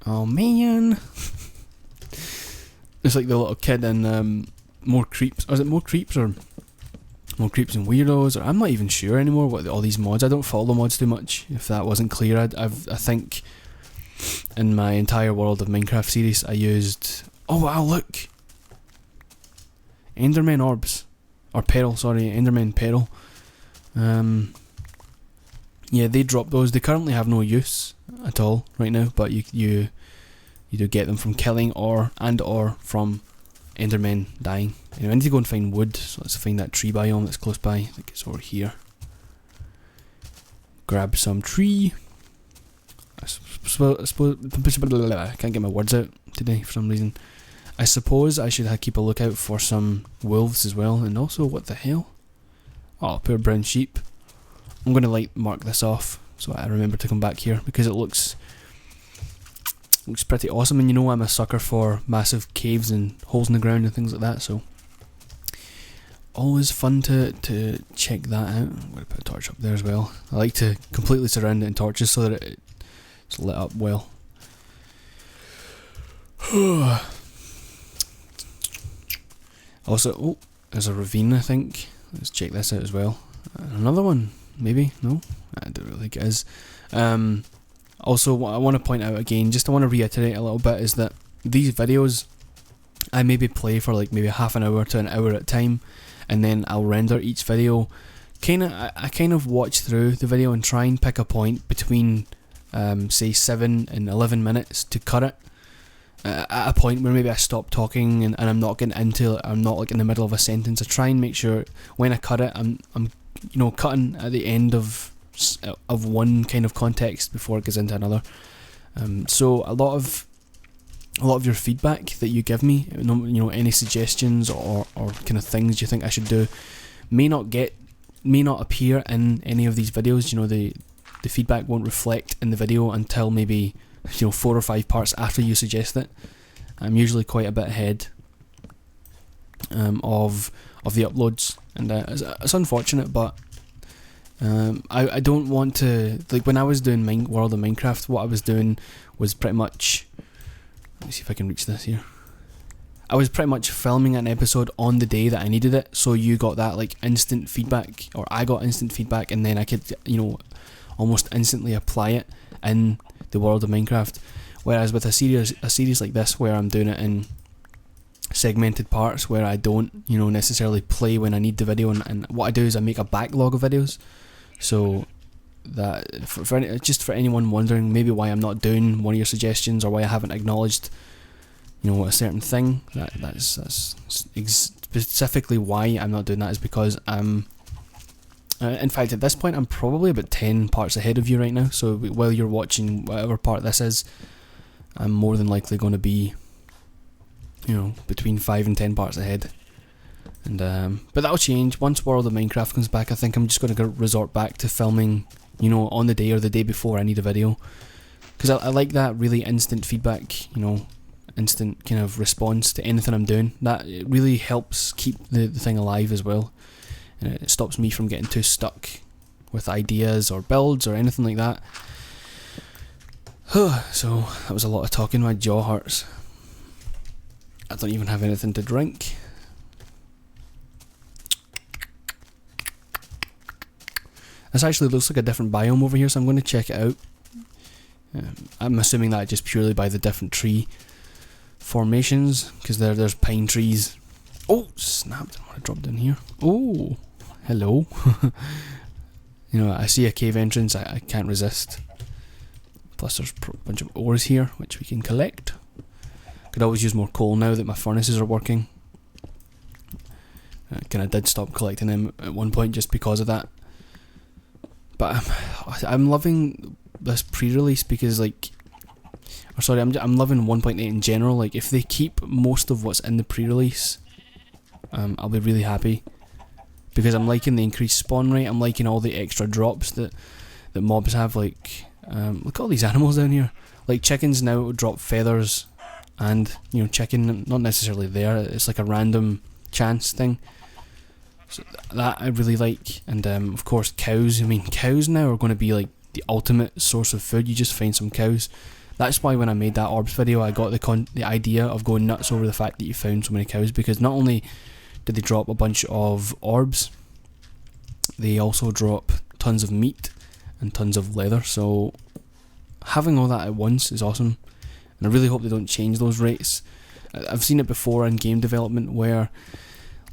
Oh man. It's like the little kid in More Creeps. Or is it More Creeps or More Creeps and Weirdos? Or I'm not even sure anymore what all these mods. I don't follow mods too much. If that wasn't clear, I think in my entire World of Minecraft series I used... Oh wow, look! Enderman orbs. Or peril, sorry. Enderman peril. Yeah, they drop those. They currently have no use at all right now, but you do get them from killing or from Endermen dying. Anyway, I need to go and find wood, so let's find that tree biome that's close by. I think it's over here. Grab some tree. I can't get my words out today for some reason. I suppose I should keep a lookout for some wolves as well, and also, what the hell? Oh, poor brown sheep. I'm going to mark this off so I remember to come back here, because it looks pretty awesome, and you know I'm a sucker for massive caves and holes in the ground and things like that, so always fun to check that out. I'm going to put a torch up there as well. I like to completely surround it in torches so that it's lit up well. Also, oh, there's a ravine, I think. Let's check this out as well. Another one, maybe? No? I don't really think it is. Also, what I want to point out again, I want to reiterate a little bit, is that these videos, I maybe play for maybe half an hour to an hour at a time, and then I'll render each video. I kind of watch through the video and try and pick a point between, say, 7 and 11 minutes to cut it. At a point where maybe I stop talking and I'm not getting into it, I'm not in the middle of a sentence. I try and make sure when I cut it, I'm cutting at the end of one kind of context before it goes into another. So a lot of your feedback that you give me, any suggestions or kind of things you think I should do, may not appear in any of these videos. The feedback won't reflect in the video until maybe 4 or 5 parts after you suggest it. I'm usually quite a bit ahead of the uploads, and it's unfortunate, but I don't want to, when I was doing World of Minecraft, what I was doing was pretty much, let me see if I can reach this here. I was pretty much filming an episode on the day that I needed it, so you got that instant feedback, or I got instant feedback, and then I could almost instantly apply it in the World of Minecraft. Whereas with a series like this, where I'm doing it in segmented parts, where I don't necessarily play when I need the video, and what I do is I make a backlog of videos, so that for anyone wondering maybe why I'm not doing one of your suggestions, or why I haven't acknowledged a certain thing, that's specifically why I'm not doing that, is because I'm in fact, at this point, I'm probably about 10 parts ahead of you right now, so while you're watching whatever part this is, I'm more than likely going to be, between 5 and 10 parts ahead. And but that'll change. Once World of Minecraft comes back, I think I'm just going to resort back to filming, on the day or the day before I need a video. Because I like that really instant feedback, instant kind of response to anything I'm doing. That it really helps keep the thing alive as well. And it stops me from getting too stuck with ideas or builds or anything like that. So that was a lot of talking. My jaw hurts. I don't even have anything to drink. This actually looks like a different biome over here, so I'm going to check it out. I'm assuming that just purely by the different tree formations, because there's pine trees. Oh, snap! I want to drop down here. Oh, hello. I see a cave entrance. I can't resist. Plus there's a bunch of ores here, which we can collect. Could always use more coal now that my furnaces are working. I kind of did stop collecting them at one point just because of that. But I'm loving this pre-release because I'm loving 1.8 in general. If they keep most of what's in the pre-release, I'll be really happy, because I'm liking the increased spawn rate. I'm liking all the extra drops that mobs have. Look at all these animals down here. Chickens now drop feathers, and chicken not necessarily there. It's like a random chance thing. So that I really like. And of course cows. Cows now are going to be the ultimate source of food. You just find some cows. That's why when I made that orbs video, I got the idea of going nuts over the fact that you found so many cows, because not only did they drop a bunch of orbs, they also drop tons of meat and tons of leather, so having all that at once is awesome, and I really hope they don't change those rates. I've seen it before in game development where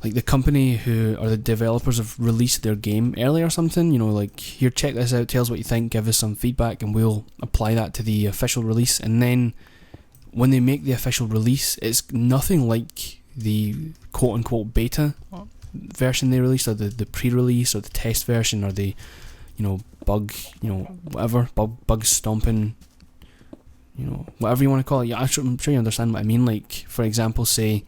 like the company who or the developers have released their game early or something, you know, like, here, check this out, tell us what you think, give us some feedback, and we'll apply that to the official release. And then when they make the official release, it's nothing like the quote unquote beta version they released, or the pre-release, or the test version, or the, you know, bug, you know, whatever, bug stomping, you know, whatever you want to call it. Yeah, I'm sure you understand what I mean. Like, for example, say,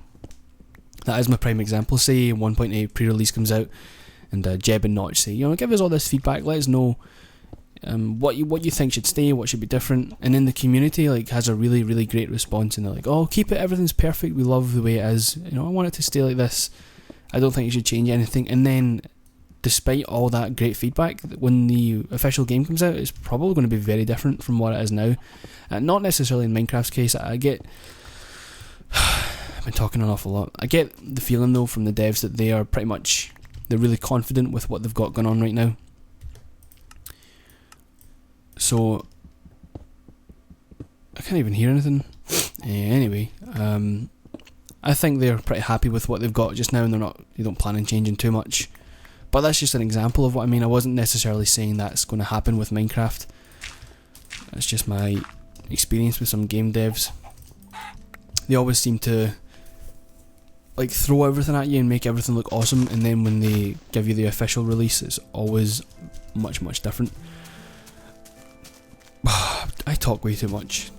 that is my prime example, say 1.8 pre-release comes out, and Jeb and Notch say, you know, give us all this feedback, let us know what you think should stay, what should be different, and then the community like has a really, really great response, and they're like, oh, keep it, everything's perfect, we love the way it is, you know, I want it to stay like this, I don't think you should change anything. And then despite all that great feedback, when the official game comes out, it's probably going to be very different from what it is now. Not necessarily in Minecraft's case. I get I've been talking an awful lot. I get the feeling though from the devs that they're really confident with what they've got going on right now. So I can't even hear anything. Anyway, I think they're pretty happy with what they've got just now, and they don't plan on changing too much. But that's just an example of what I mean. I wasn't necessarily saying that's going to happen with Minecraft. That's just my experience with some game devs. They always seem to like throw everything at you and make everything look awesome, and then when they give you the official release, it's always much, much different. I talk way too much.